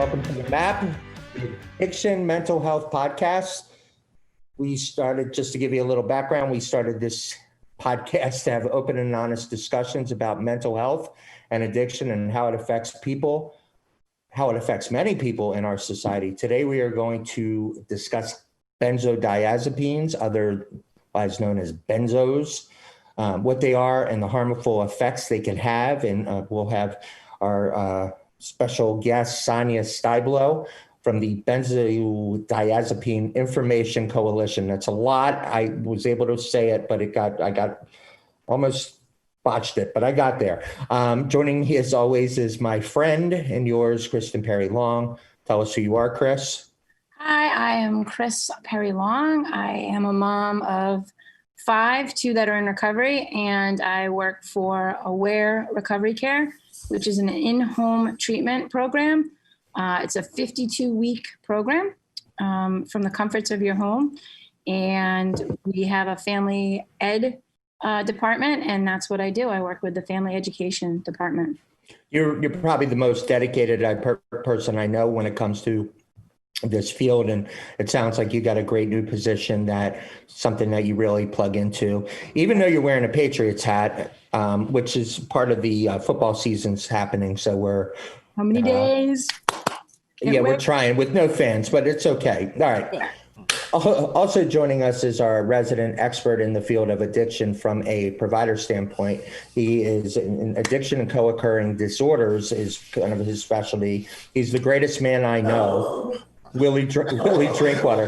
Welcome to the MAP, the Addiction Mental Health Podcast. We started, just to give you a little background, we started this podcast to have open and honest discussions about mental health and addiction and how it affects people, how it affects many people in our society. Today, we are going to discuss benzodiazepines, otherwise known as benzos, what they are and the harmful effects they can have. And we'll have our special guest, Sonia Stablo, from the Benzodiazepine Information Coalition. That's a lot. I was able to say it, but I got almost botched it, but I got there. Joining me as always is my friend and yours, Kristen Perry Long. Tell us who you are, Chris. Hi, I am Chris Perry Long. I am a mom of 5, 2 that are in recovery, and I work for Aware Recovery Care, which is an in-home treatment program. It's a 52-week program from the comforts of your home. And we have a family ed department, and that's what I do. I work with the family education department. You're probably the most dedicated person I know when it comes to this field, and it sounds like you got a great new position, that something that you really plug into, even though you're wearing a Patriots hat, which is part of the football season's happening. So we're how many days? We're trying with no fans, but it's okay. All right. Yeah. Also joining us is our resident expert in the field of addiction from a provider standpoint. He is in addiction and co-occurring disorders is kind of his specialty. He's the greatest man I know. Willie Drinkwater.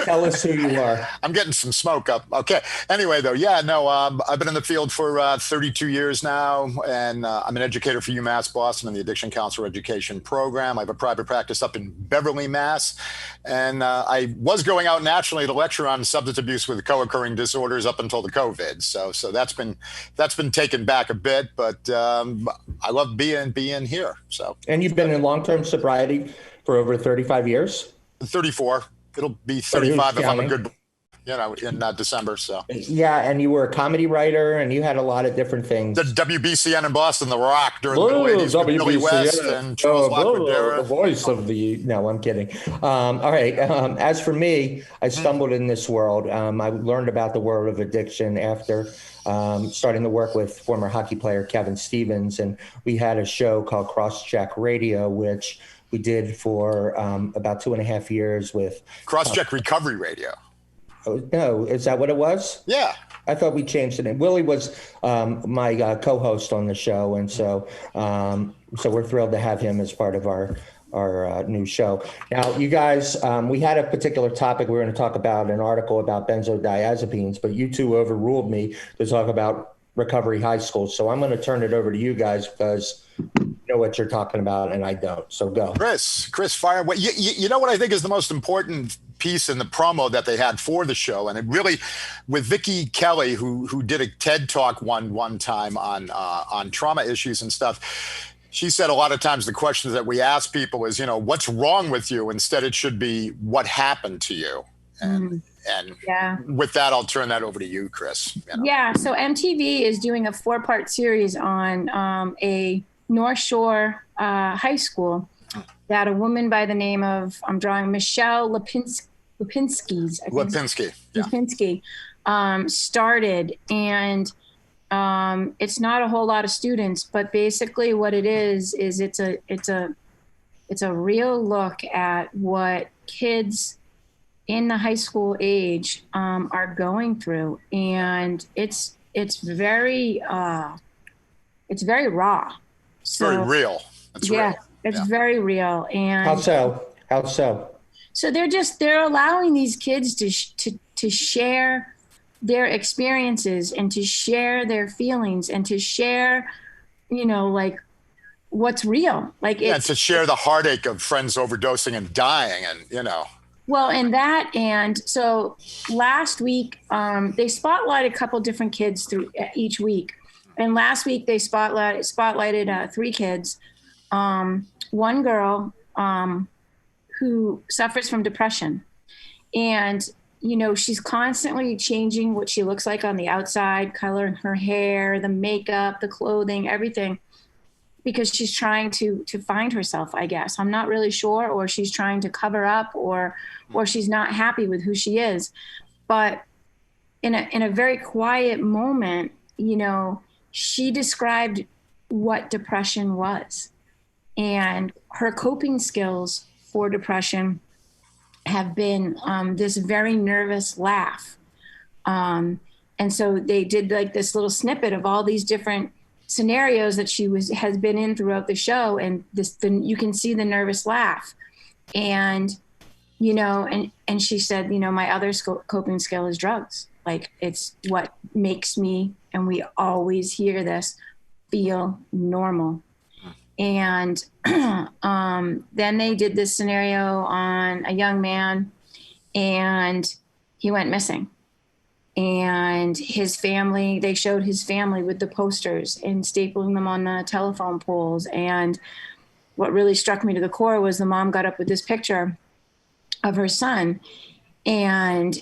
Tell us who you are. I'm getting some smoke up. Okay. Anyway, though, I've been in the field for 32 years now, and I'm an educator for UMass Boston in the Addiction Counselor Education Program. I have a private practice up in Beverly, Mass, and I was going out nationally to lecture on substance abuse with co-occurring disorders up until the COVID. So that's been taken back a bit, but I love being here. So. And you've been in long-term sobriety for over 35 years? 34. It'll be 35 if I'm a good, in December. So. Yeah, and you were a comedy writer, and you had a lot of different things. The WBCN in Boston, The Rock, during the 80s with Billy West and Charles Lacquadera. The voice of the... No, I'm kidding. All right. As for me, I stumbled in this world. I learned about the world of addiction after starting to work with former hockey player Kevin Stevens, and we had a show called Crosscheck Radio, which we did for about 2.5 years with Crosscheck Recovery Radio. Oh, no, is that what it was? Yeah. I thought we changed the name. Willie was my co-host on the show, and so we're thrilled to have him as part of our new show. Now, you guys, we had a particular topic. We were going to talk about an article about benzodiazepines, but you two overruled me to talk about recovery high school. So I'm going to turn it over to you guys because you know what you're talking about and I don't. So go. Chris, fire away. You know what I think is the most important piece in the promo that they had for the show, and it really, with Vicki Kelly, who did a TED Talk one time on trauma issues and stuff. She said a lot of times the questions that we ask people is, what's wrong with you? Instead, it should be what happened to you. And with that, I'll turn that over to you, Chris. Yeah, so MTV is doing a 4-part series on a North Shore high school that a woman by the name of, I'm drawing Michelle Lipinski started. And it's not a whole lot of students, but basically what it is it's a real look at what kids in the high school age are going through, and it's very raw. So, very real. It's real. It's very real. And how so? So they're allowing these kids to share their experiences and to share their feelings and to share, like what's real. Like to share the heartache of friends overdosing and dying, and Well, and so last week they spotlighted a couple different kids through each week, and last week they spotlighted 3 kids. One girl who suffers from depression, and she's constantly changing what she looks like on the outside, coloring her hair, the makeup, the clothing, everything. because she's trying to find herself, I guess. I'm not really sure, or she's trying to cover up, or she's not happy with who she is. But in a very quiet moment, you know, she described what depression was. And her coping skills for depression have been this very nervous laugh. And so they did like this little snippet of all these different scenarios that she has been in throughout the show, and you can see the nervous laugh. And you know, and she said, you know, my other coping skill is drugs. Like, it's what makes me, and we always hear this, feel normal. And then they did this scenario on a young man, and he went missing. And his family, they showed his family with the posters and stapling them on the telephone poles. And what really struck me to the core was the mom got up with this picture of her son. And,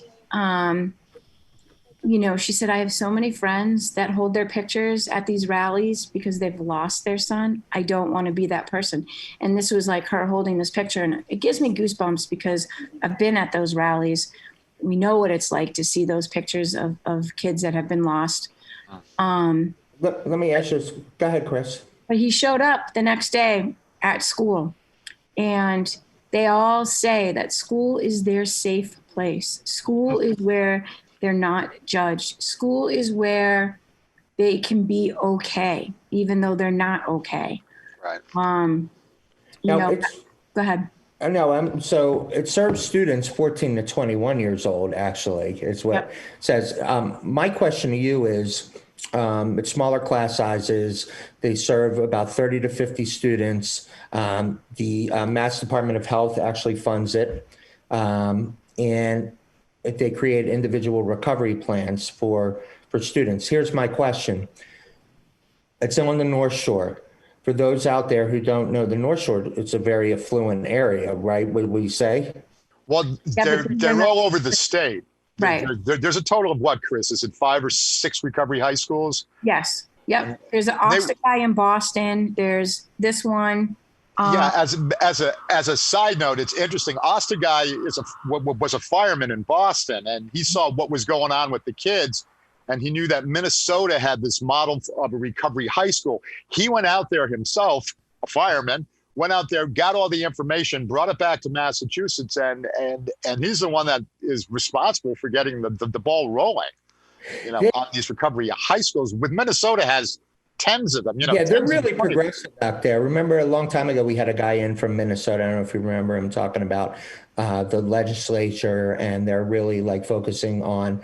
you know, she said, I have so many friends that hold their pictures at these rallies because they've lost their son. I don't want to be that person. And this was like her holding this picture. And it gives me goosebumps because I've been at those rallies. We know what it's like to see those pictures of kids that have been lost. Let me ask you this. Go ahead, Chris. But he showed up the next day at school, and they all say that school is their safe place. School is where they're not judged. School is where they can be okay, even though they're not okay. Right. You know, go ahead. No, so it serves students 14 to 21 years old, actually, is what it says. My question to you is, it's smaller class sizes. They serve about 30 to 50 students. The Mass Department of Health actually funds it. And they create individual recovery plans for students. Here's my question. It's on the North Shore. For those out there who don't know the North Shore, it's a very affluent area, right? Would we say? Well, they're all over the state. Right. There's a total of what, Chris? Is it 5 or 6 recovery high schools? Yes. Yep. There's an Austin guy in Boston. There's this one. Yeah. As a side note, it's interesting. Austin guy was a fireman in Boston, and he saw what was going on with the kids. And he knew that Minnesota had this model of a recovery high school. He went out there himself, a fireman, went out there, got all the information, brought it back to Massachusetts, and he's the one that is responsible for getting the ball rolling, you know, on these recovery high schools. With Minnesota has tens of them. You know, yeah, they're really progressive out there. Remember a long time ago, we had a guy in from Minnesota. I don't know if you remember him talking about the legislature, and they're really like focusing on,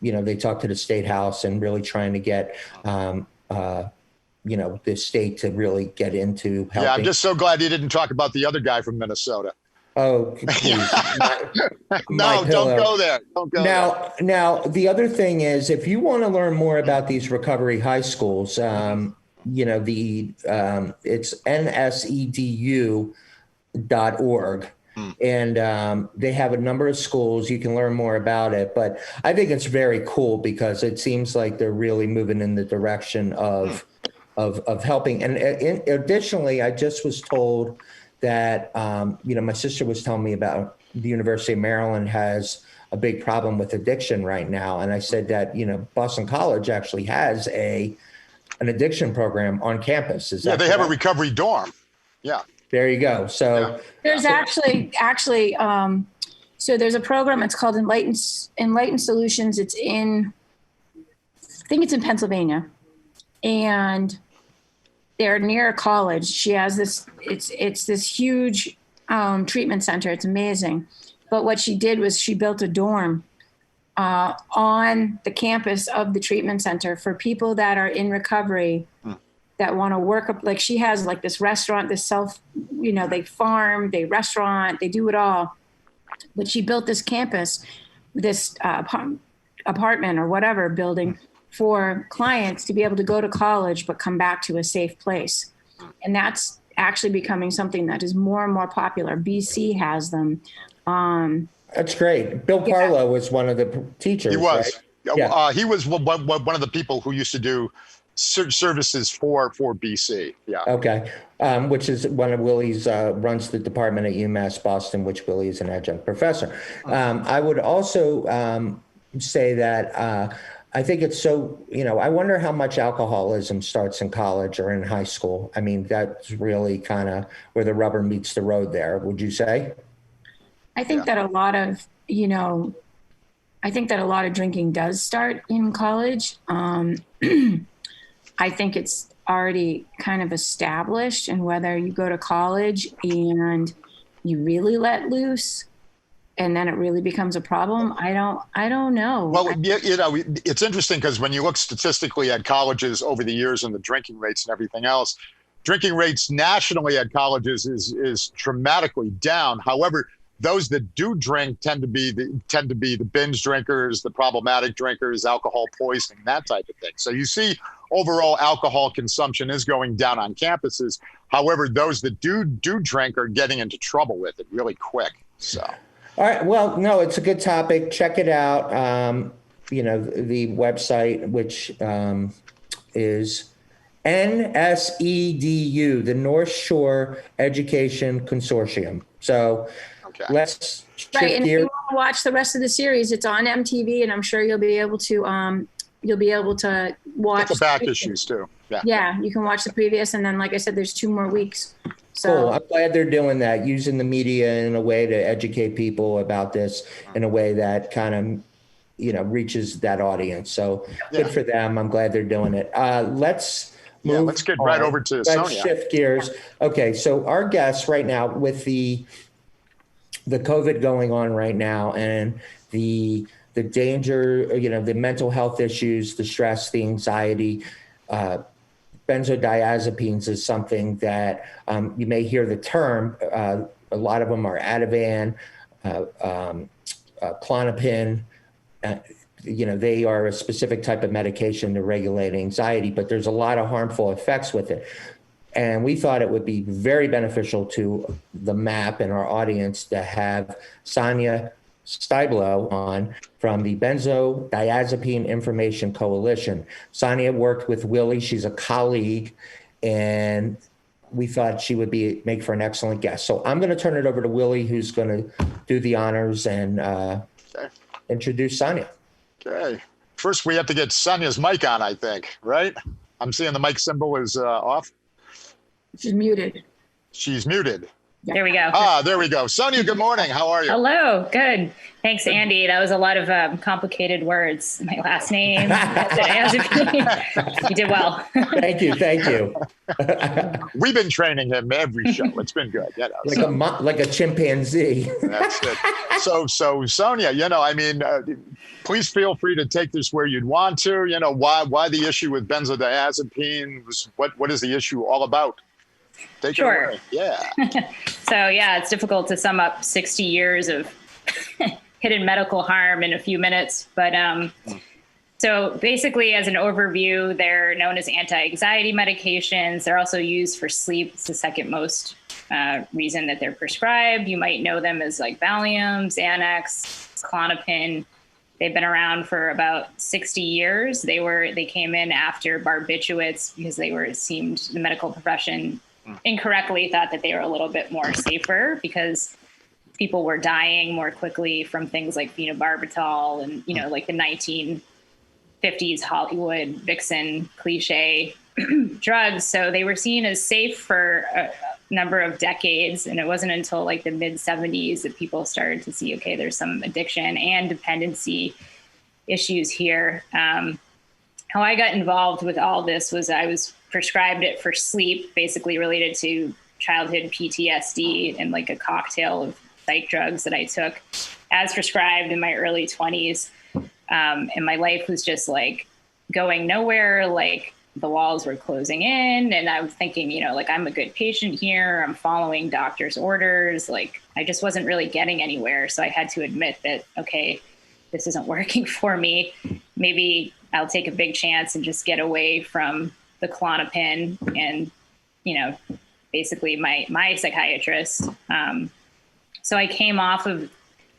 you know, they talk to the state house and really trying to get, you know, the state to really get into helping. Yeah, I'm just so glad you didn't talk about the other guy from Minnesota. Oh, please. No, don't go there. Don't go there. Now, the other thing is, if you want to learn more about these recovery high schools, you know, it's nsedu.org. And they have a number of schools. You can learn more about it. But I think it's very cool because it seems like they're really moving in the direction of helping. And additionally, I just was told that, you know, my sister was telling me about the University of Maryland has a big problem with addiction right now. And I said that, you know, Boston College actually has an addiction program on campus. Is that they have a recovery dorm. Yeah. There you go. So there's actually, so there's a program. It's called Enlightened Solutions. I think it's in Pennsylvania, and they're near a college. She has this. It's this huge treatment center. It's amazing. But what she did was she built a dorm on the campus of the treatment center for people that are in recovery. That want to work up, like she has like this restaurant, you know, they farm, they restaurant, they do it all. But she built this campus, this apartment or whatever building for clients to be able to go to college, but come back to a safe place. And that's actually becoming something that is more and more popular. BC has them. That's great. Bill Carlo was one of the teachers. He was. Right? Yeah. He was one of the people who used to do services for BC. Yeah. Okay. Which is one of Willie's, runs the department at UMass Boston, which Willie is an adjunct professor. I would also say that I think it's so, I wonder how much alcoholism starts in college or in high school. I mean, that's really kind of where the rubber meets the road there, would you say? I think that a lot of, I think that a lot of drinking does start in college. I think it's already kind of established, and whether you go to college and you really let loose and then it really becomes a problem, I don't know. Well, it's interesting because when you look statistically at colleges over the years and the drinking rates and everything else, drinking rates nationally at colleges is dramatically down. However, those that do drink tend to be the binge drinkers, the problematic drinkers, alcohol poisoning, that type of thing. So you see overall alcohol consumption is going down on campuses. However, those that do drink are getting into trouble with it really quick. So. All right. Well, no, it's a good topic. Check it out. The website, which is NSEDU, the North Shore Education Consortium. So let's shift right. And if gears. you want to watch the rest of the series, it's on MTV, and I'm sure you'll be able to watch the back issues too. Yeah, you can watch the previous, and then, like I said, there's 2 more weeks. So cool. I'm glad they're doing that, using the media in a way to educate people about this in a way that kind of, reaches that audience. So good for them. I'm glad they're doing it. Let's get right over to Sonia. Let's shift gears. Okay, so our guests right now, with the COVID going on right now, and the danger, the mental health issues, the stress, the anxiety, benzodiazepines is something that you may hear the term. A lot of them are Ativan, Klonopin. They are a specific type of medication to regulate anxiety, but there's a lot of harmful effects with it. And we thought it would be very beneficial to the MAP and our audience to have Sonia Stiblo on from the Benzodiazepine Information Coalition. Sonia worked with Willie. She's a colleague, and we thought she would make for an excellent guest. So I'm going to turn it over to Willie, who's going to do the honors and introduce Sonia. Okay. First, we have to get Sonia's mic on, I think, right? I'm seeing the mic symbol is off. She's muted. She's muted. There we go. There we go. Sonia, good morning. How are you? Hello. Good. Thanks, Andy. That was a lot of complicated words. My last name. You did well. Thank you. We've been training him every show. It's been good. Like a chimpanzee. That's it. So Sonia, please feel free to take this where you'd want to. Why the issue with benzodiazepines? What is the issue all about? Take it away. Yeah. So it's difficult to sum up 60 years of hidden medical harm in a few minutes. But so basically, as an overview, they're known as anti-anxiety medications. They're also used for sleep. It's the second most reason that they're prescribed. You might know them as like Valium, Xanax, Klonopin. They've been around for about 60 years. They came in after barbiturates because the medical profession incorrectly thought that they were a little bit more safer because people were dying more quickly from things like phenobarbital and, like the 1950s Hollywood vixen cliche drugs. So they were seen as safe for a number of decades. And it wasn't until like the mid 70s that people started to see, okay, there's some addiction and dependency issues here. How I got involved with all this was I was prescribed it for sleep, basically related to childhood PTSD, and like a cocktail of psych drugs that I took as prescribed in my early 20s. And my life was just like going nowhere. Like the walls were closing in, and I was thinking, I'm a good patient here. I'm following doctor's orders. Like I just wasn't really getting anywhere. So I had to admit that, okay, this isn't working for me. Maybe I'll take a big chance and just get away from the Klonopin and, basically my psychiatrist. So I came off of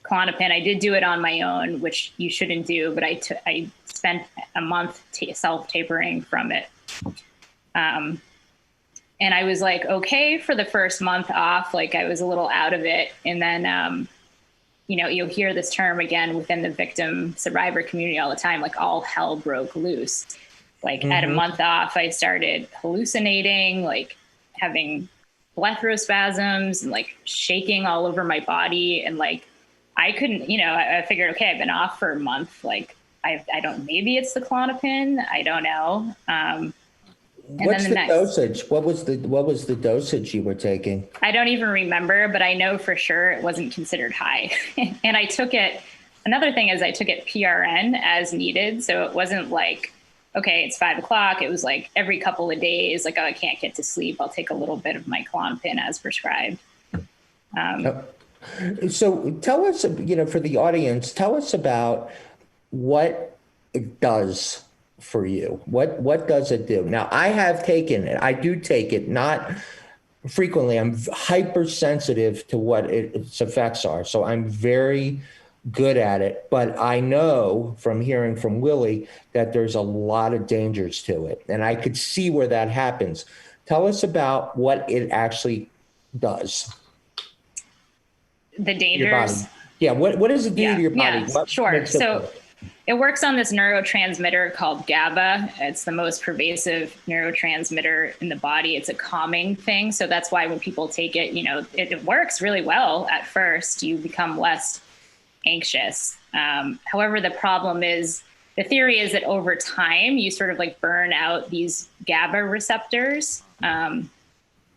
Klonopin. I did do it on my own, which you shouldn't do, but I spent a month self-tapering from it. And I was like, okay, for the first month off, like I was a little out of it. And then, you'll hear this term again within the victim survivor community all the time, like all hell broke loose. Like at a month off, I started hallucinating, like having blepharospasms and like shaking all over my body. And like, I couldn't, I figured, okay, I've been off for a month. Like I don't, maybe it's the Klonopin. I don't know. What's the dosage? What was the dosage you were taking? I don't even remember, but I know for sure it wasn't considered high. And I took it. Another thing is I took it PRN as needed. So it wasn't like, okay, it's 5 o'clock. It was like every couple of days, like, oh, I can't get to sleep. I'll take a little bit of my Klonopin as prescribed. So tell us, for the audience, tell us about what it does for you. What does it do? Now, I have taken it. I do take it, not frequently. I'm hypersensitive to what its effects are. So I'm very good at it. But I know from hearing from Willie that there's a lot of dangers to it. And I could see where that happens. Tell us about what it actually does. The dangers? Yeah, what does it do to your body? Yeah, sure. So it works on this neurotransmitter called GABA. It's the most pervasive neurotransmitter in the body. It's a calming thing. So that's why when people take it, it works really well at first. You become less anxious. However, the problem is, the theory is that over time, you sort of like burn out these GABA receptors and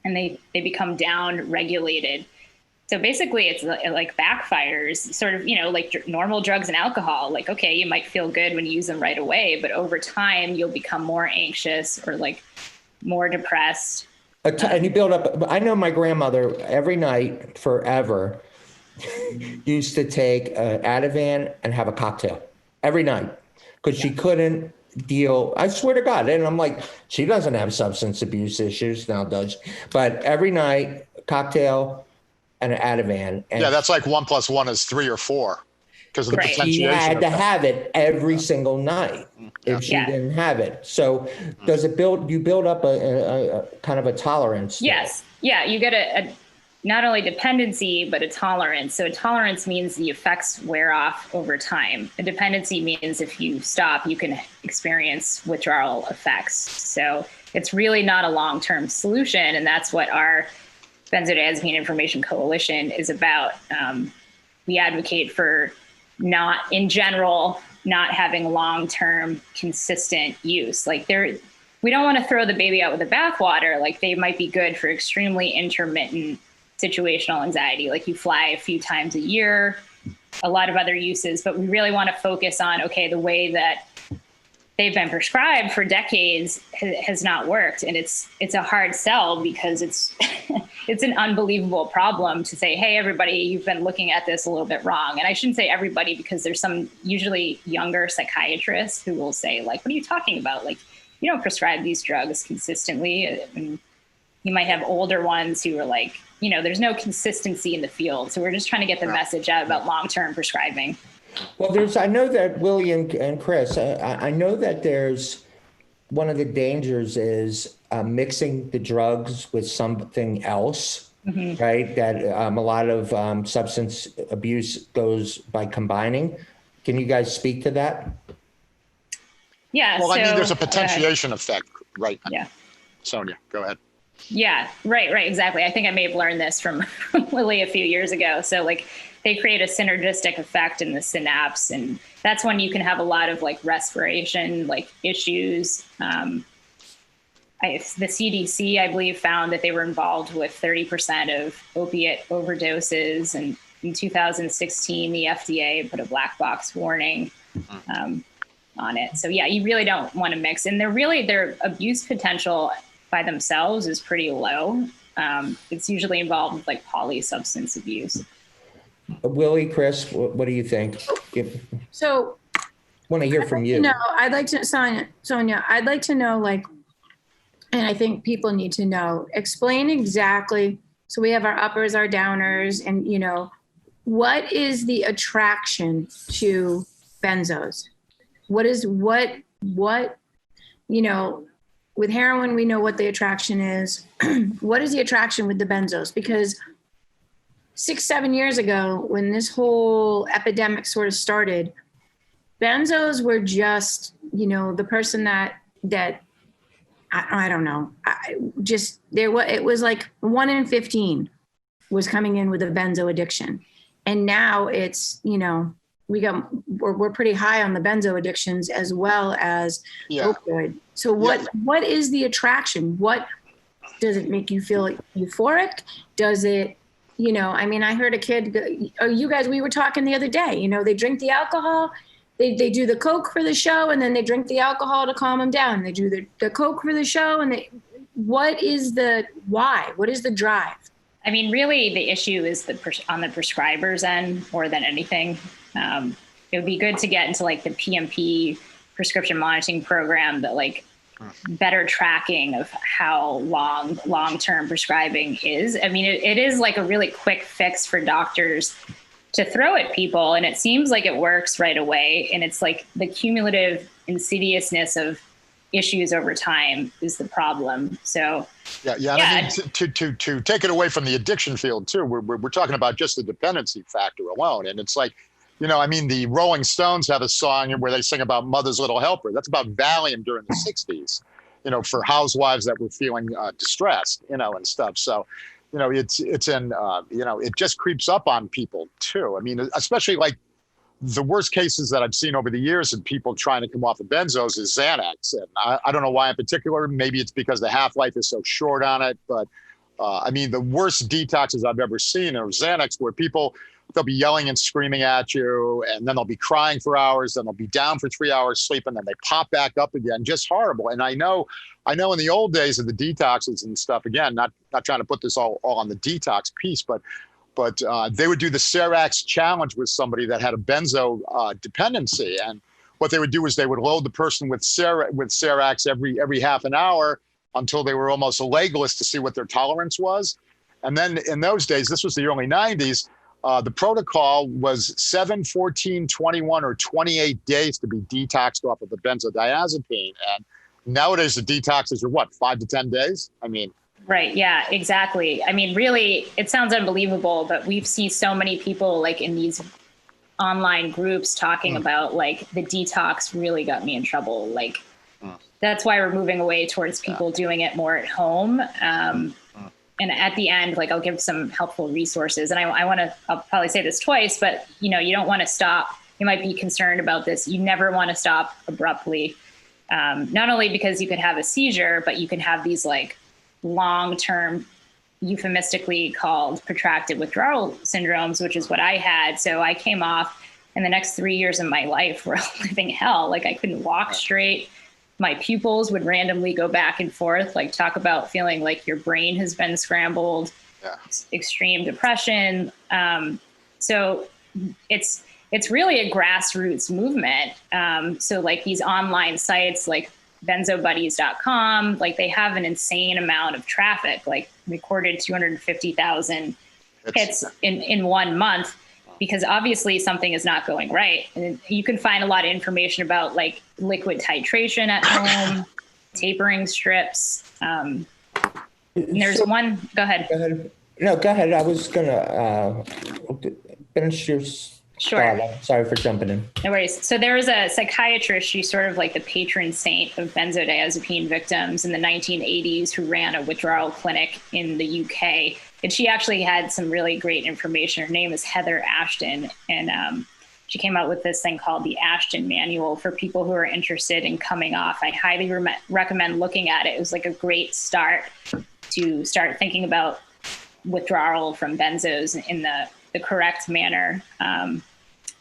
they become down regulated. So basically it like backfires, sort of, like normal drugs and alcohol. Like, okay, you might feel good when you use them right away, but over time you'll become more anxious or like more depressed. And you build up. I know my grandmother every night forever used to take Ativan and have a cocktail every night because she couldn't deal. I swear to God. And I'm like, she doesn't have substance abuse issues now, does she? But every night, cocktail and an Ativan. And yeah, that's like 1 + 1 is 3 or 4 because of the potentiation. She had to effect. have it every single night if she didn't have it. So does it you build up a kind of a tolerance? Yes. Yeah. You get a not only dependency, but a tolerance. So a tolerance means the effects wear off over time. A dependency means if you stop, you can experience withdrawal effects. So it's really not a long-term solution. And that's what our Benzodiazepine Information Coalition is about. We advocate for in general, not having long-term consistent use. Like we don't want to throw the baby out with the bathwater. Like they might be good for extremely intermittent situational anxiety. Like you fly a few times a year, a lot of other uses, but we really want to focus on, okay, the way that they've been prescribed for decades has not worked. And it's a hard sell because it's it's an unbelievable problem to say, hey, everybody, you've been looking at this a little bit wrong. And I shouldn't say everybody because there's some usually younger psychiatrists who will say, like, what are you talking about? Like, you don't prescribe these drugs consistently. And you might have older ones who are like, there's no consistency in the field. So we're just trying to get the message out about long-term prescribing. Well, I know that Willie and Chris, I know that there's one of the dangers is mixing the drugs with something else, right? That a lot of substance abuse goes by combining. Can you guys speak to that? Yeah. Well, I mean, there's a potentiation effect, right? Yeah. Sonia, go ahead. Yeah, right, exactly. I think I may have learned this from Willie a few years ago. So like they create a synergistic effect in the synapse, and that's when you can have a lot of like respiration like issues. The CDC, I believe, found that they were involved with 30% of opiate overdoses, and in 2016, the FDA put a black box warning on it. So yeah, you really don't want to mix, and their abuse potential by themselves is pretty low. It's usually involved with like polysubstance abuse. Willie, Chris, what do you think? So want to hear from you. No, I'd like to, Sonia, I'd like to know, like, and I think people need to know, explain exactly. So we have our uppers, our downers, and, what is the attraction to benzos? What with heroin, we know what the attraction is. What is the attraction with the benzos? Because 6-7 years ago, when this whole epidemic sort of started, benzos were just, the person that I don't know, it was like 1 in 15 was coming in with a benzo addiction. And now it's, we're pretty high on the benzo addictions as well as opioid. So what is the attraction? What does it make you feel euphoric? Does it, I heard a kid, we were talking the other day, they drink the alcohol, they do the Coke for the show, and then they drink the alcohol to calm them down. They do the Coke for the show. And what is the why? What is the drive? I mean, really, the issue is on the prescriber's end more than anything. It would be good to get into like the PMP prescription monitoring program, that like better tracking of how long-term prescribing is. I mean, it is like a really quick fix for doctors to throw at people, and it seems like it works right away. And it's like the cumulative insidiousness of issues over time is the problem. So I mean, to take it away from the addiction field too, we're talking about just the dependency factor alone. And it's like, the Rolling Stones have a song where they sing about Mother's Little Helper. That's about Valium during the 60s, for housewives that were feeling distressed, and stuff. So, it just creeps up on people too. I mean, especially like the worst cases that I've seen over the years of people trying to come off of benzos is Xanax. And I don't know why in particular. Maybe it's because the half-life is so short on it. But the worst detoxes I've ever seen are Xanax, where they'll be yelling and screaming at you, and then they'll be crying for hours, then they'll be down for 3 hours sleep, and then they pop back up again. Just horrible. And I know in the old days of the detoxes and stuff, again, not trying to put this all on the detox piece, but they would do the Serax challenge with somebody that had a benzo dependency. And what they would do is they would load the person with Serax every half an hour until they were almost legless to see what their tolerance was. And then in those days, this was the early 90s, the protocol was 7, 14, 21, or 28 days to be detoxed off of the benzodiazepine. And nowadays, the detoxes are what, 5 to 10 days? I mean, right. Yeah, exactly. I mean, really, it sounds unbelievable, but we've seen so many people like in these online groups talking about like the detox really got me in trouble. Like that's why we're moving away towards people doing it more at home. And at the end, like I'll give some helpful resources. And I'll probably say this twice, but you don't want to stop. You might be concerned about this. You never want to stop abruptly. Not only because you could have a seizure, but you can have these like long-term, euphemistically called protracted withdrawal syndromes, which is what I had. So I came off, and the next 3 years of my life were living hell. Like I couldn't walk straight. My pupils would randomly go back and forth, like talk about feeling like your brain has been scrambled, extreme depression. So it's really a grassroots movement. So like these online sites like benzobuddies.com, like they have an insane amount of traffic, like recorded 250,000 hits in 1 month, because obviously something is not going right. And you can find a lot of information about like liquid titration at home, tapering strips. And there's one, go ahead. Go ahead. No, go ahead. I was going to finish your Sure. Sorry for jumping in. No worries. So there was a psychiatrist, she's sort of like the patron saint of benzodiazepine victims in the 1980s, who ran a withdrawal clinic in the UK. And she actually had some really great information. Her name is Heather Ashton. And she came out with this thing called the Ashton Manual for people who are interested in coming off. I highly recommend looking at it. It was like a great start to start thinking about withdrawal from benzos in the correct manner.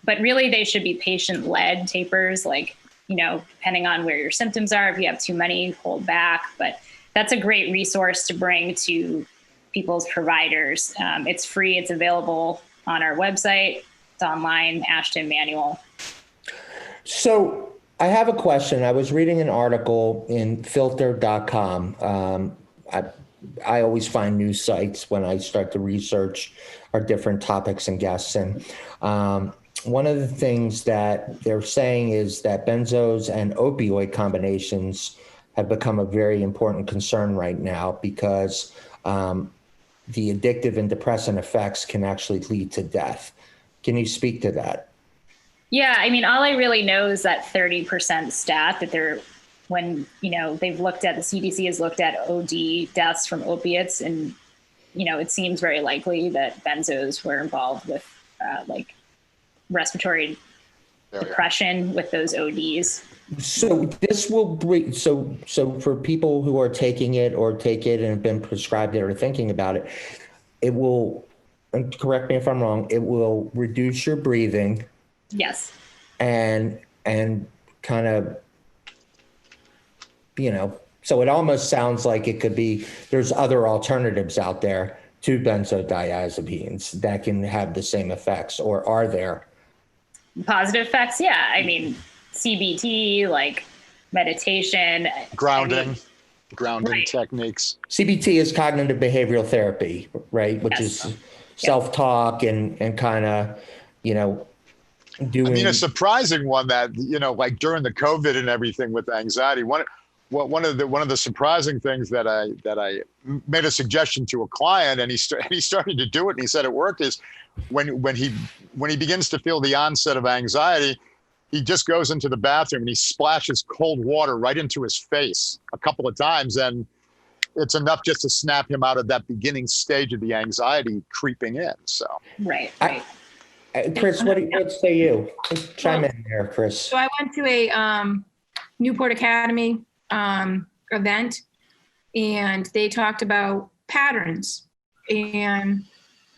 But really they should be patient-led tapers, like, depending on where your symptoms are. If you have too many, hold back. But that's a great resource to bring to people's providers. It's free. It's available on our website. It's online, Ashton Manual. So I have a question. I was reading an article in filter.com. I always find news sites when I start to research our different topics and guests. And one of the things that they're saying is that benzos and opioid combinations have become a very important concern right now because the addictive and depressant effects can actually lead to death. Can you speak to that? Yeah, I mean, all I really know is that 30% stat that they're, when, they've looked at, the CDC has looked at OD deaths from opiates, and, it seems very likely that benzos were involved with like respiratory depression with those ODs. So this will bring, so for people who are taking it or take it and have been prescribed it or thinking about it, it will, and correct me if I'm wrong, it will reduce your breathing. Yes. And kind of, so it almost sounds like it could be, there's other alternatives out there to benzodiazepines that can have the same effects, or are there? Positive effects? Yeah. I mean, CBT, like meditation. Grounding Right. techniques. CBT is cognitive behavioral therapy, right? Which is self-talk and kind of, doing. I mean, a surprising one that, like during the COVID and everything with anxiety, one of the surprising things that I made a suggestion to a client, and he started to do it, and he said it worked, is when he begins to feel the onset of anxiety, he just goes into the bathroom and he splashes cold water right into his face a couple of times, and it's enough just to snap him out of that beginning stage of the anxiety creeping in. So right. Chris, what say you? Chime in there, Chris. So I went to a Newport Academy event, and they talked about patterns, and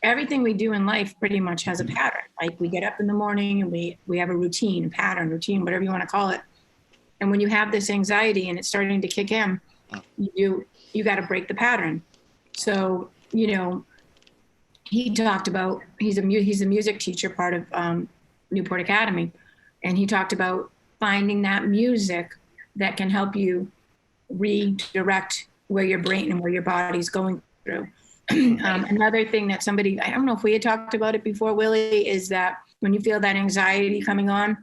everything we do in life pretty much has a pattern. Like we get up in the morning and we have a routine, whatever you want to call it. And when you have this anxiety and it's starting to kick in, you got to break the pattern. So, he talked about, he's a music teacher, part of Newport Academy. And he talked about finding that music that can help you redirect where your brain and where your body's going through. Another thing that I don't know if we had talked about it before, Willie, is that when you feel that anxiety coming on,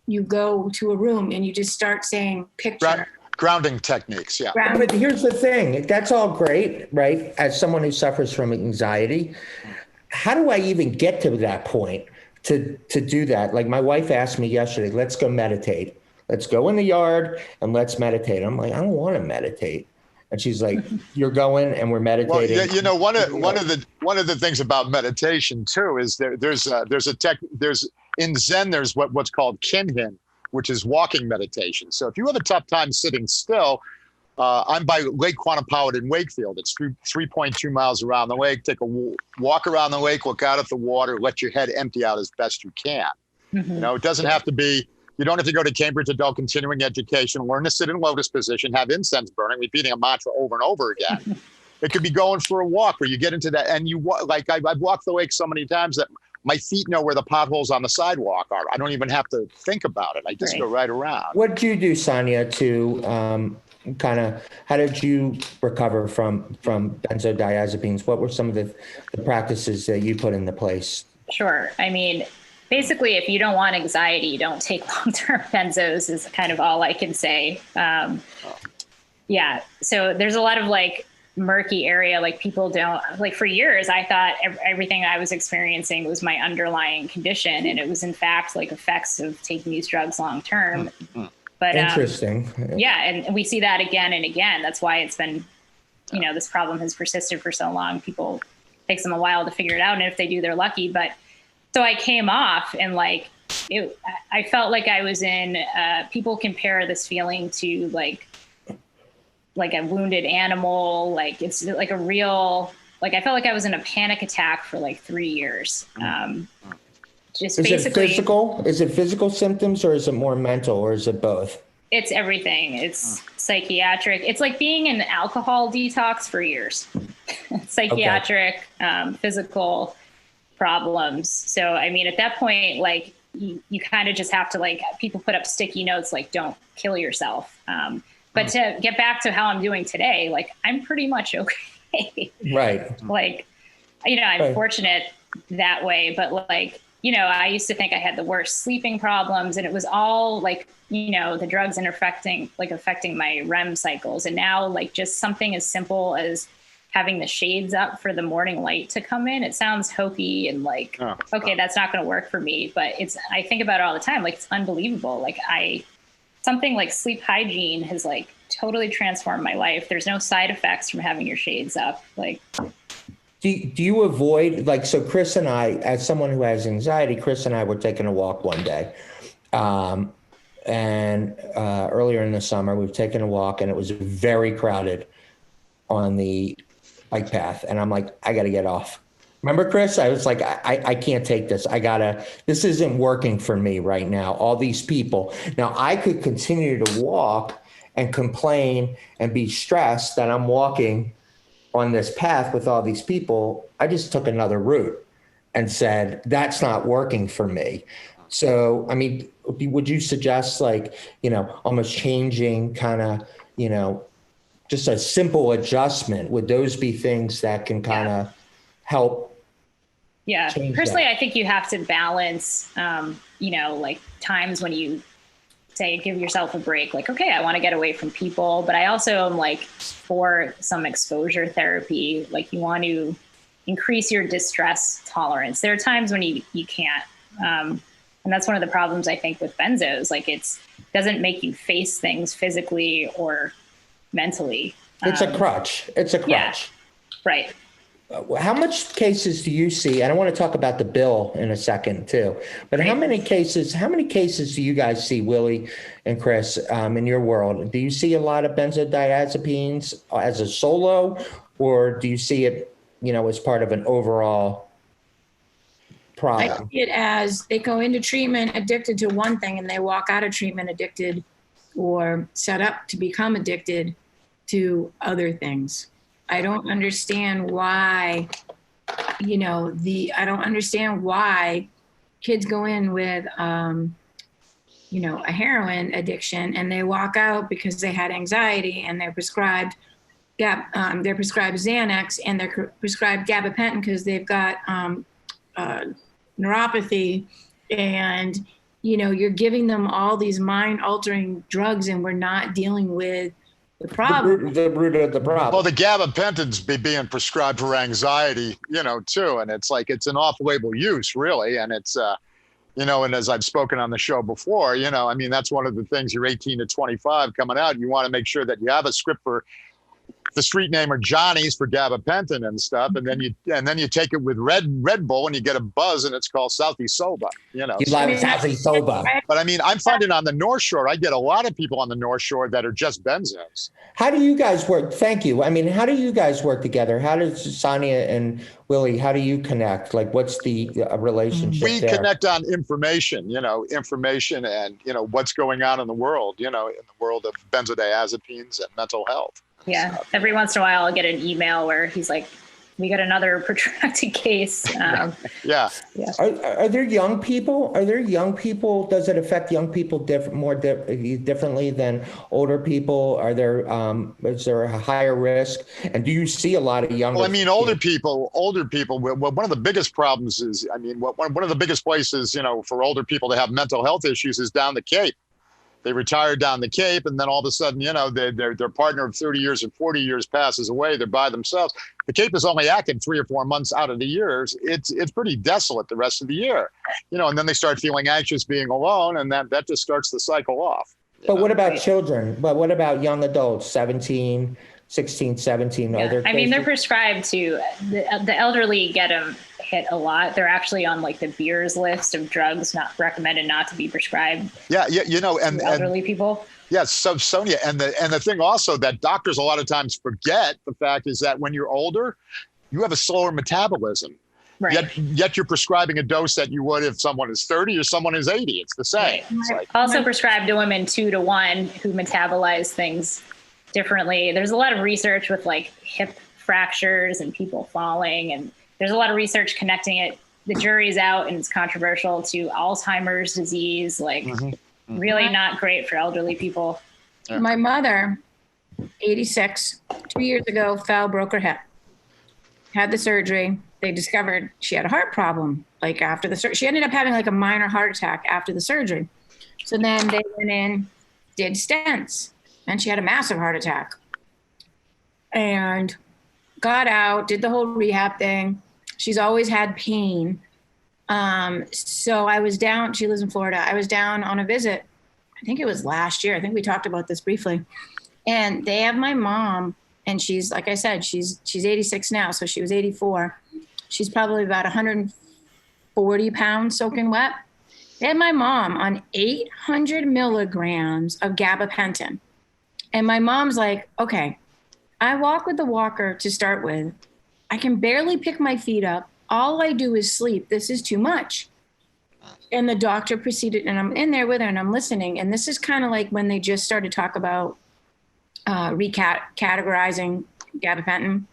you go to a room and you just start saying picture. Grounding techniques, yeah. But here's the thing, that's all great, right? As someone who suffers from anxiety, how do I even get to that point to do that? Like my wife asked me yesterday, let's go meditate. Let's go in the yard and let's meditate. I'm like, I don't want to meditate. And she's like, you're going and we're meditating. Well, one of the things about meditation too is there's in Zen, there's what's called kinhin, which is walking meditation. So if you have a tough time sitting still, I'm by Lake Quannapowitt in Wakefield. It's 3.2 miles around the lake. Take a walk around the lake, look out at the water, let your head empty out as best you can. Mm-hmm. It doesn't have to be, you don't have to go to Cambridge Adult Continuing Education, learn to sit in lotus position, have incense burning, repeating a mantra over and over again. It could be going for a walk where you get into that and you walk, like I've walked the lake so many times that my feet know where the potholes on the sidewalk are. I don't even have to think about it. I just go right around. What did you do, Sonia, to how did you recover from benzodiazepines? What were some of the practices that you put into place? Sure. I mean, basically, if you don't want anxiety, you don't take long-term benzos is kind of all I can say. Yeah. So there's a lot of murky area. Like people don't for years, I thought everything I was experiencing was my underlying condition. And it was in fact effects of taking these drugs long-term. But interesting. Yeah. And we see that again and again. That's why it's been, this problem has persisted for so long. People takes them a while to figure it out. And if they do, they're lucky. But so I came off and I felt like I was in, people compare this feeling to like a wounded animal. It's like a real, I felt like I was in a panic attack for 3 years. Just is basically, it physical? Is it physical symptoms or is it more mental or is it both? It's everything. It's psychiatric. It's like being in alcohol detox for years. Psychiatric, physical problems. So, I mean, at that point, you kind of just have to people put up sticky notes, don't kill yourself. But to get back to how I'm doing today, I'm pretty much okay. Right. I'm fortunate that way, but I used to think I had the worst sleeping problems, and it was all like, the drugs and affecting my REM cycles. And now, like, just something as simple as having the shades up for the morning light to come in. It sounds hokey and like, okay, that's not going to work for me. But I think about it all the time. Like, it's unbelievable. Like, something like sleep hygiene has like totally transformed my life. There's no side effects from having your shades up. Like, do you avoid, like, so Chris and I, as someone who has anxiety, Chris and I were taking a walk one day. And earlier in the summer, we've taken a walk and it was very crowded on the bike path. And I'm like, I got to get off. Remember, Chris? I was like, I can't take this. This isn't working for me right now. All these people. Now, I could continue to walk and complain and be stressed that I'm walking on this path with all these people. I just took another route and said, that's not working for me. So, I mean, would you suggest, like, almost changing kind of, just a simple adjustment? Would those be things that can kind of help? Yeah. Personally, I think you have to balance, like times when you say, give yourself a break, like, okay, I want to get away from people, but I also am like for some exposure therapy. Like, you want to increase your distress tolerance. There are times when you can't. And that's one of the problems I think with benzos. Like, it doesn't make you face things physically or mentally. It's a crutch. It's a crutch. Yeah, right. How much cases do you see? And I want to talk about the bill in a second too. But how many cases do you guys see, Willie and Chris, in your world? Do you see a lot of benzodiazepines as a solo, or do you see it, as part of an overall problem? I see it as they go into treatment addicted to one thing and they walk out of treatment addicted or set up to become addicted to other things. I don't understand why, I don't understand why kids go in with, a heroin addiction and they walk out because they had anxiety and they're prescribed Xanax and they're prescribed gabapentin because they've got neuropathy, and you're giving them all these mind-altering drugs and we're not dealing with the problem. The root of the problem. Well, the gabapentin's being prescribed for anxiety, too. And it's like, it's an off-label use, really. And it's, and as I've spoken on the show before, that's one of the things. You're 18 to 25 coming out. You want to make sure that you have a script for the street name or Johnny's for gabapentin and stuff, and then you take it with Red Bull and you get a buzz, and it's called Southie Soba. Southie Soba. But I'm finding on the North Shore, I get a lot of people on the North Shore that are just benzos. How do you guys work? Thank you. How do you guys work together? How does Sonia and Willie? How do you connect? Like, what's the relationship? We there? connect on information, and what's going on in the world, in the world of benzodiazepines and mental health. Yeah. Every once in a while, I'll get an email where he's like, we got another protracted case. Yeah. Are there young people? Does it affect young people differently than older people? Is there a higher risk? And do you see a lot of younger? Well, older people, one of the biggest problems is, one of the biggest places, for older people to have mental health issues is down the Cape. They retire down the Cape, and then all of a sudden, their partner of 30 years or 40 years passes away. They're by themselves. The Cape is only active 3 or 4 months out of the year. It's pretty desolate the rest of the year, and then they start feeling anxious being alone, and that just starts the cycle off. But what about children? But what about young adults, 17, 16, 17? Yeah. Are there cases? They're prescribed to the elderly get them hit a lot. They're actually on like the Beers list of drugs not recommended not to be prescribed. Yeah, and elderly people. Yes, so Sonia, and the thing also that doctors a lot of times forget, the fact is that when you're older, you have a slower metabolism. Right. Yet you're prescribing a dose that you would if someone is 30 or someone is 80. It's the same. Right. Also prescribed to women 2 to 1 who metabolize things differently. There's a lot of research with like hip fractures and people falling, and there's a lot of research connecting it. The jury's out and it's controversial to Alzheimer's disease, really not great for elderly people. Yeah. My mother, 86, 2 years ago, broke her hip, had the surgery, they discovered she had a heart problem. Like after the surgery, she ended up having like a minor heart attack after the surgery. So then they went in, did stents, and she had a massive heart attack. And got out, did the whole rehab thing. She's always had pain. So I was down, she lives in Florida. I was down on a visit. I think it was last year. I think we talked about this briefly. And they have my mom, and she's, like I said, she's 86 now. So she was 84. She's probably about 140 pounds soaking wet. They had my mom on 800 milligrams of gabapentin. And my mom's like, okay, I walk with the walker to start with. I can barely pick my feet up. All I do is sleep. This is too much. And the doctor proceeded, and I'm in there with her and I'm listening. And this is kind of like when they just started to talk about recategorizing gabapentin.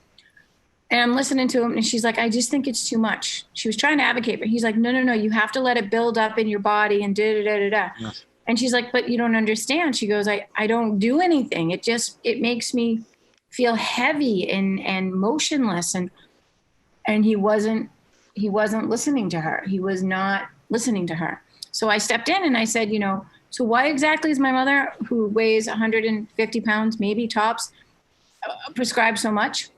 And I'm listening to him, and she's like, I just think it's too much. She was trying to advocate, but he's like, no, you have to let it build up in your body and da-da-da-da-da. Yes. And she's like, but you don't understand. She goes, I don't do anything. It makes me feel heavy and motionless. And he wasn't listening to her. He was not listening to her. So I stepped in and I said, so why exactly is my mother, who weighs 150 pounds, maybe tops, prescribed so much?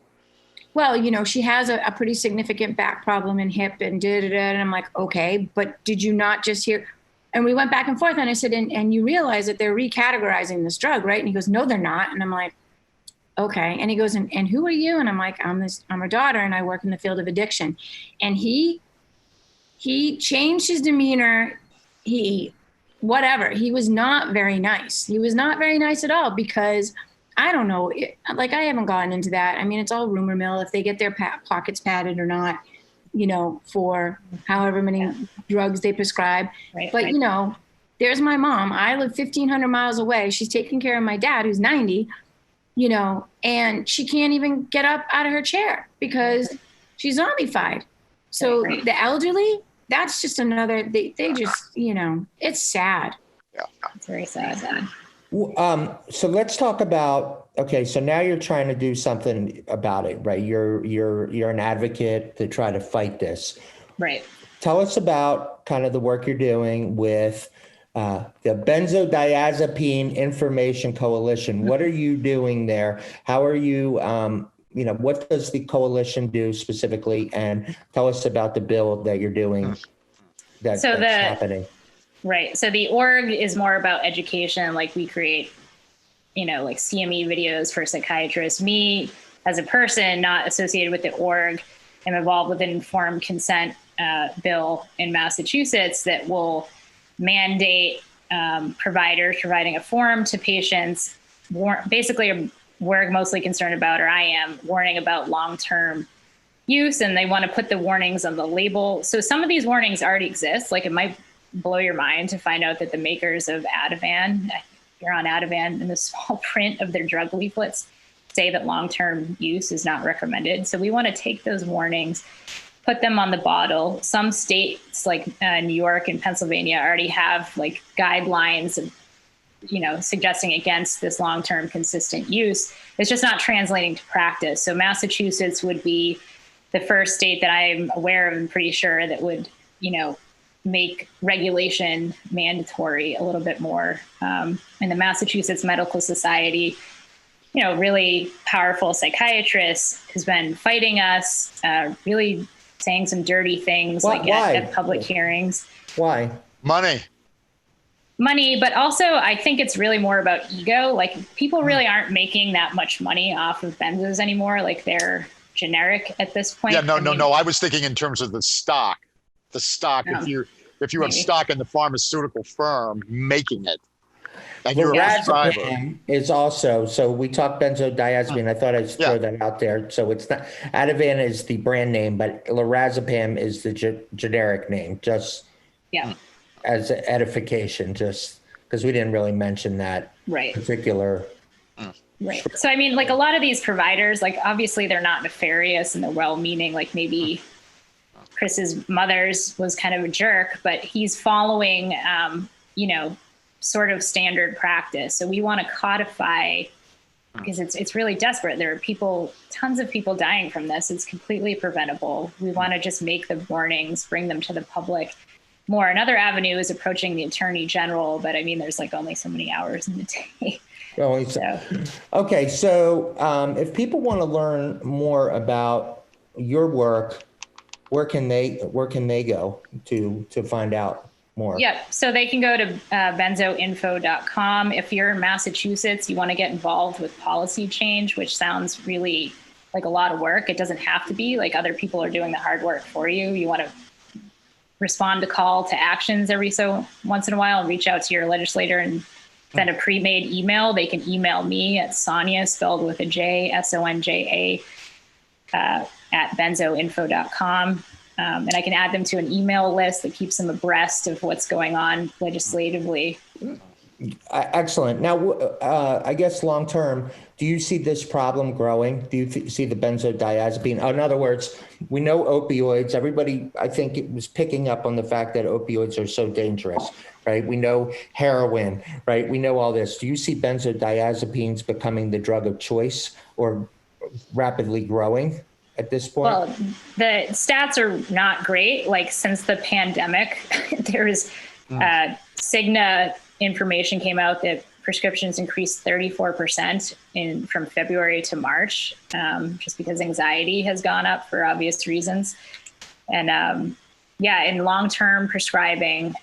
Well, she has a pretty significant back problem and hip and da-da-da. And I'm like, okay, but did you not just hear? And we went back and forth, and I said, and you realize that they're recategorizing this drug, right? And he goes, no, they're not. And I'm like, okay. And he goes, and who are you? And I'm like, I'm her daughter, and I work in the field of addiction. And he changed his demeanor. He was not very nice. He was not very nice at all, because I don't know, I haven't gotten into that. I mean, it's all rumor mill if they get their pockets padded or not, for however many drugs they prescribe. Right, but, there's my mom. I live 1,500 miles away. She's taking care of my dad, who's 90, and she can't even get up out of her chair because she's zombified. So the elderly, that's just another, they just, it's sad. Yeah, it's very sad. So let's talk about, okay, so now you're trying to do something about it, right? You're an advocate to try to fight this. Right. Tell us about kind of the work you're doing with the Benzodiazepine Information Coalition. What are you doing there? How are you, what does the coalition do specifically? And tell us about the bill that you're doing that's happening. Right. So the org is more about education. Like we create, like CME videos for psychiatrists. Me as a person not associated with the org, am involved with an informed consent bill in Massachusetts that will mandate providers providing a form to patients. Basically, we're mostly concerned about, or I am, warning about long-term use, and they want to put the warnings on the label. So some of these warnings already exist. Like it might blow your mind to find out that the makers of Ativan, you're on Ativan, in the small print of their drug leaflets, say that long-term use is not recommended. So we want to take those warnings, put them on the bottle. Some states like New York and Pennsylvania already have like guidelines of, suggesting against this long-term consistent use. It's just not translating to practice. So Massachusetts would be the first state that I'm aware of and pretty sure that would, make regulation mandatory a little bit more. And the Massachusetts Medical Society, really powerful psychiatrist, has been fighting us, really saying some dirty things at public hearings. Why? Money, but also I think it's really more about ego. Like people really aren't making that much money off of benzos anymore. Like they're generic at this point. Yeah, no. I was thinking in terms of the stock. If you have stock in the pharmaceutical firm making it, and you're a prescriber. Is also, so we talked benzodiazepine. I thought I'd throw that out there. So it's not, Ativan is the brand name, but lorazepam is the generic name, just as edification, just because we didn't really mention that particular. Right. So, I mean, like a lot of these providers, like obviously they're not nefarious and they're well-meaning, like maybe Chris's mother's was kind of a jerk, but he's following, sort of standard practice. So we want to codify because it's really desperate. There are tons of people dying from this. It's completely preventable. We want to just make the warnings, bring them to the public more. Another avenue is approaching the Attorney General, but I mean, there's like only so many hours in the day. Okay, so if people want to learn more about your work, where can they go to find out more? Yeah, so they can go to benzoinfo.com. If you're in Massachusetts, you want to get involved with policy change, which sounds really like a lot of work. It doesn't have to be. Like, other people are doing the hard work for you. You want to respond to call to actions every so once in a while and reach out to your legislator and send a pre-made email. They can email me at Sonia, spelled with a J, Sonja, at benzoinfo.com. And I can add them to an email list that keeps them abreast of what's going on legislatively. Excellent. Now, I guess long term, do you see this problem growing? Do you see the benzodiazepine? In other words, we know opioids. Everybody, I think, it was picking up on the fact that opioids are so dangerous, right? We know heroin, right? We know all this. Do you see benzodiazepines becoming the drug of choice or rapidly growing at this point? Well, the stats are not great. Like, since the pandemic, there's Cigna information came out that prescriptions increased 34% from February to March, just because anxiety has gone up for obvious reasons. And in long-term prescribing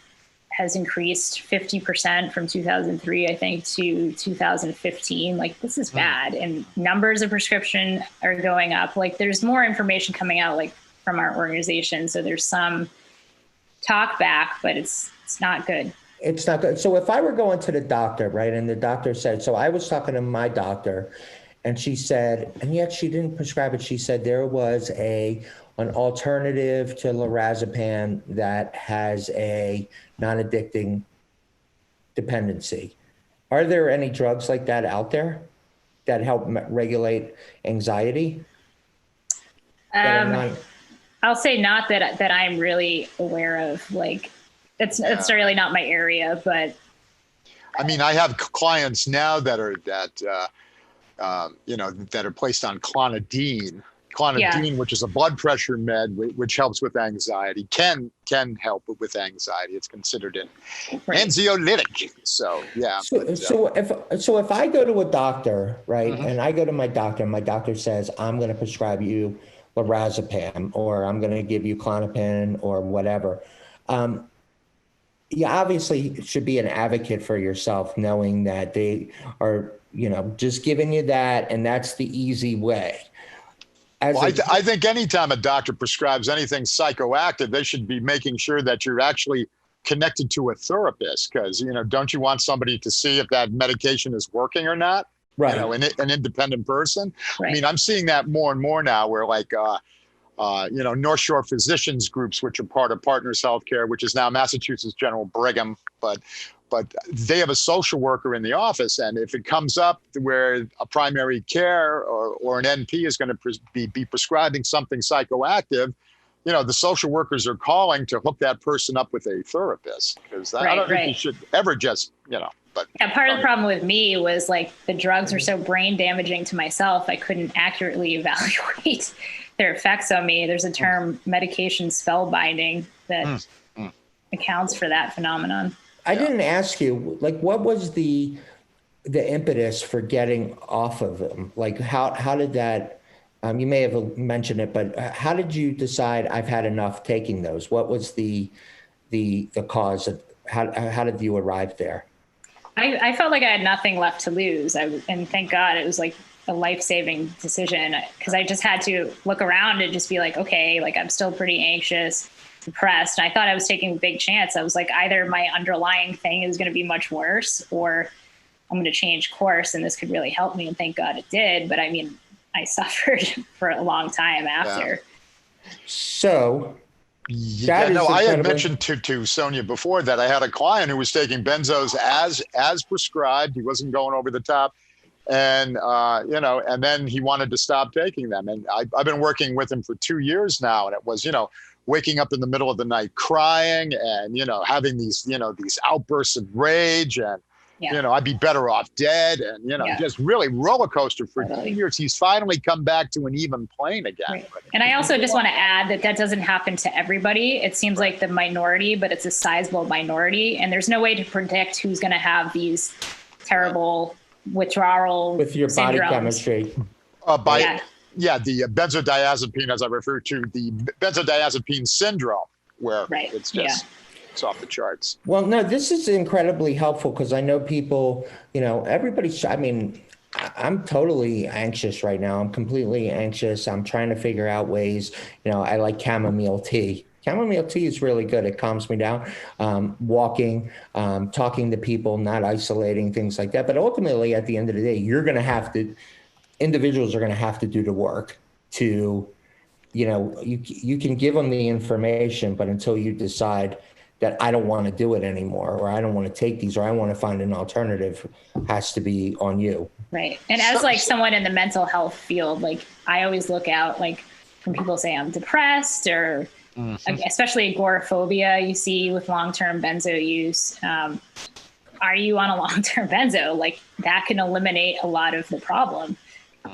has increased 50% from 2003, I think, to 2015. Like, this is bad. And numbers of prescription are going up. Like, there's more information coming out, like, from our organization. So there's some talk back, but it's not good. It's not good. So if I were going to the doctor, right, and the doctor said, so I was talking to my doctor, and she said, and yet she didn't prescribe it. She said there was an alternative to lorazepam that has a non-addicting dependency. Are there any drugs like that out there that help regulate anxiety? I'll say not that I'm really aware of. Like, it's really not my area, but. I mean, I have clients now that are placed on clonidine. Clonidine, which is a blood pressure med, which helps with anxiety, can help with anxiety. It's considered an anxiolytic. So, yeah. So if I go to a doctor, right, and I go to my doctor says, I'm going to prescribe you lorazepam, or I'm going to give you Klonopin or whatever. You obviously should be an advocate for yourself, knowing that they are, just giving you that, and that's the easy way. I think anytime a doctor prescribes anything psychoactive, they should be making sure that you're actually connected to a therapist, because, don't you want somebody to see if that medication is working or not? Right. An independent person. Right. I mean, I'm seeing that more and more now, where North Shore Physicians Groups, which are part of Partners Healthcare, which is now Massachusetts General Brigham, but they have a social worker in the office, and if it comes up where a primary care or an NP is going to be prescribing something psychoactive, the social workers are calling to hook that person up with a therapist, because I don't think you should ever just, But part of the problem with me was, like, the drugs were so brain damaging to myself, I couldn't accurately evaluate their effects on me. There's a term, medication spellbinding, that accounts for that phenomenon. I didn't ask you, like, what was the impetus for getting off of them? Like, how did that, you may have mentioned it, but how did you decide I've had enough taking those? What was the cause of, how did you arrive there? I felt like I had nothing left to lose. And thank God it was like a life-saving decision, because I just had to look around and just be like, okay, like, I'm still pretty anxious, depressed. And I thought I was taking a big chance. I was like, either my underlying thing is going to be much worse, or I'm going to change course, and this could really help me. And thank God it did. But I mean, I suffered for a long time after. Yeah. So I had mentioned to Sonia before that I had a client who was taking benzos as prescribed. He wasn't going over the top. And, and then he wanted to stop taking them. And I've been working with him for 2 years now. And it was, waking up in the middle of the night crying and, having these outbursts of rage. And, You know, I'd be better off dead, and just really roller coaster for 2 years. He's finally come back to an even plane again. Right. And I also just want to add that doesn't happen to everybody. It seems like the minority, but it's a sizable minority, and there's no way to predict who's going to have these terrible withdrawal with your body syndromes. chemistry. The benzodiazepine, as I refer to, the benzodiazepine syndrome, where it's just it's off the charts. Well, no, this is incredibly helpful because I know people, I'm totally anxious right now. I'm completely anxious. I'm trying to figure out ways, I like chamomile tea. Chamomile tea is really good. It calms me down. Walking, talking to people, not isolating, things like that. But ultimately, at the end of the day, individuals are going to have to do the work to, you can give them the information, but until you decide that I don't want to do it anymore, or I don't want to take these, or I want to find an alternative, has to be on you. Right. And as someone in the mental health field, I always look out, when people say I'm depressed or especially agoraphobia you see with long-term benzo use. Are you on a long-term benzo? That can eliminate a lot of the problem.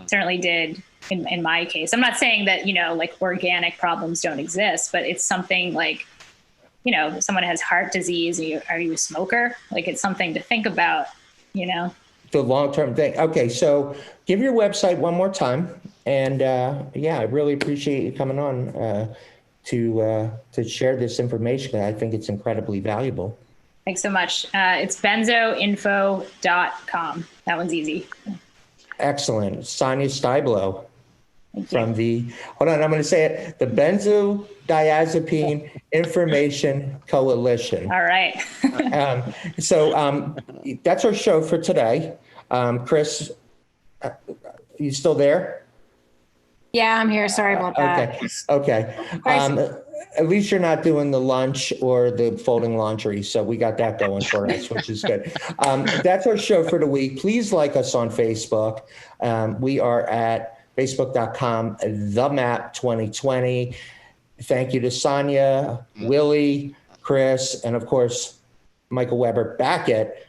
Certainly did in my case. I'm not saying that, organic problems don't exist, but it's something someone has heart disease. Are you a smoker? It's something to think about, The long-term thing. Okay. So give your website one more time. And I really appreciate you coming on to share this information. I think it's incredibly valuable. Thanks so much. It's benzoinfo.com. That one's easy. Excellent. Sonia Stiblo from hold on, I'm going to say it, the Benzodiazepine Information Coalition. All right. So that's our show for today. Chris, you still there? Yeah, I'm here. Sorry about that. Okay. At least you're not doing the lunch or the folding laundry. So we got that going for us, which is good. That's our show for the week. Please like us on Facebook. We are at facebook.com, themap2020. Thank you to Sonia, Willie, Chris, and of course, Michael Weber back at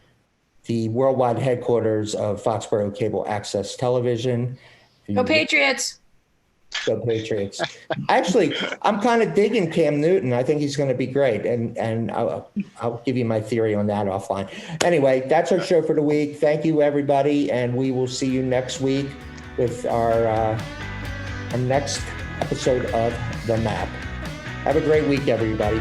the worldwide headquarters of Foxboro Cable Access Television. Go Patriots. Go Patriots. Actually, I'm kind of digging Cam Newton. I think he's going to be great. And I'll give you my theory on that offline. Anyway, that's our show for the week. Thank you, everybody. And we will see you next week with our next episode of The Map. Have a great week, everybody.